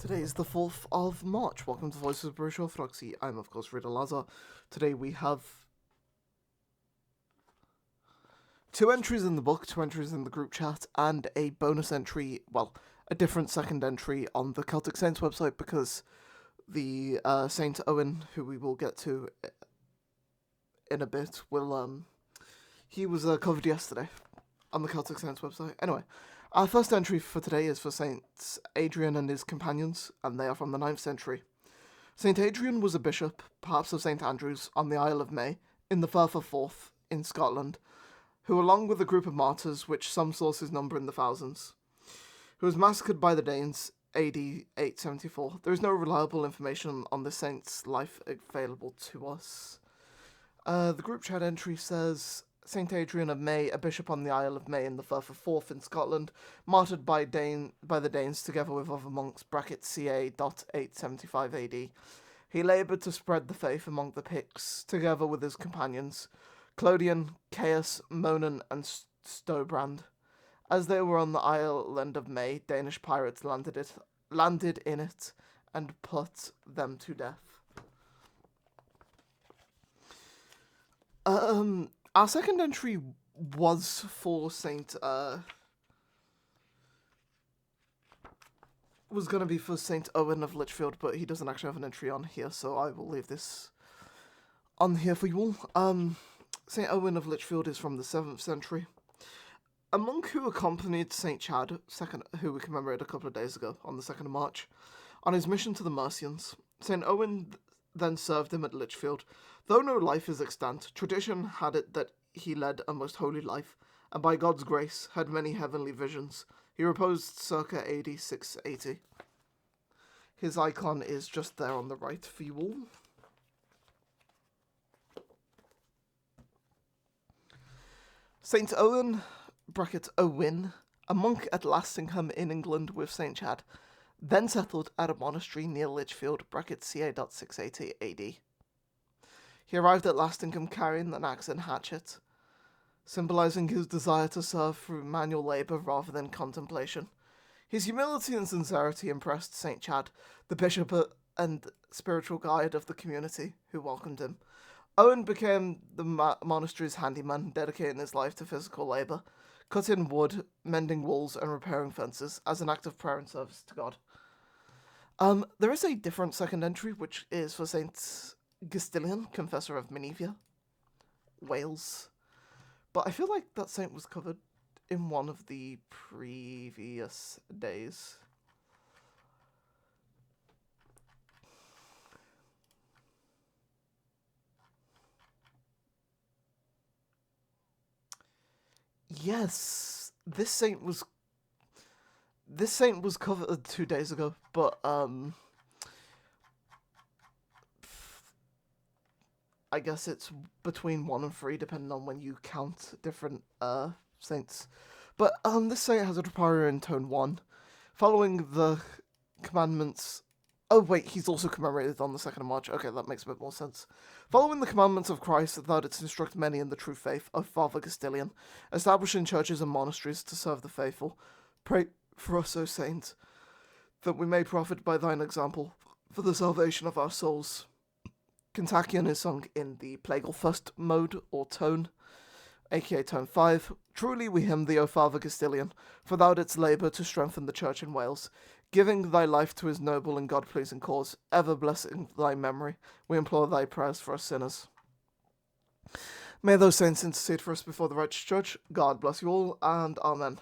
Today is the 4th of March. Welcome to Voices of Spiritual Orthodoxy. I'm, of course, Rita Lazar. Today we have 2 entries in the book, 2 entries in the group chat, and a bonus entry, well, a different second entry on the Celtic Saints website because the Saint Owen, who we will get to in a bit, he was covered yesterday on the Celtic Saints website. Anyway, our first entry for today is for Saint Adrian and his companions, and they are from the 9th century. Saint Adrian was a bishop, perhaps of St. Andrews, on the Isle of May, in the Firth of Forth, in Scotland, who, along with a group of martyrs, which some sources number in the thousands, who was massacred by the Danes AD 874. There is no reliable information on the saint's life available to us. The group chat entry says, St. Adrian of May, a bishop on the Isle of May in the Firth of Forth in Scotland, martyred by the Danes together with other monks, ca.875 AD. He laboured to spread the faith among the Picts, together with his companions, Clodion, Caius, Monan, and Stobrand. As they were on the island of May, Danish pirates landed in it and put them to death. Our second entry was for was going to be for Saint Owen of Lichfield, but he doesn't actually have an entry on here, so I will leave this on here for you all. Saint Owen of Lichfield is from the 7th century. A monk who accompanied Saint Chad, who we commemorated a couple of days ago, on the 2nd of March, on his mission to the Mercians. Saint Owen then served him at Lichfield. Though no life is extant, tradition had it that he led a most holy life, and by God's grace had many heavenly visions. He reposed circa AD 680. His icon is just there on the right for you all. Saint Owen, Owen, a monk at Lastingham in England with Saint Chad, then settled at a monastery near Lichfield, ca.680 AD. He arrived at Lastingham carrying an axe and hatchet, symbolising his desire to serve through manual labour rather than contemplation. His humility and sincerity impressed Saint Chad, the bishop and spiritual guide of the community, who welcomed him. Owen became the monastery's handyman, dedicating his life to physical labour, cutting wood, mending walls, and repairing fences as an act of prayer and service to God. There is a different second entry, which is for Saint Gistilian, confessor of Menevia, Wales. But I feel like that saint was covered in one of the previous days. Yes, this saint was covered 2 days ago, but I guess it's between 1 and 3, depending on when you count different saints. But this saint has a Troparion in tone 1, following the commandments. Oh wait, he's also commemorated on the 2nd of March. Okay, that makes a bit more sense. Following the commandments of Christ, thou didst instruct many in the true faith of Father Gistilian, establishing churches and monasteries to serve the faithful. Pray for us, O saint, that we may profit by thine example for the salvation of our souls. Kontakion is sung in the plagal first mode or tone, aka tone 5. Truly we hymn thee, O Father Gistilian, for thou didst labour to strengthen the church in Wales, giving thy life to his noble and God-pleasing cause, ever blessing thy memory. We implore thy prayers for us sinners. May those saints intercede for us before the righteous judge. God bless you all, and Amen.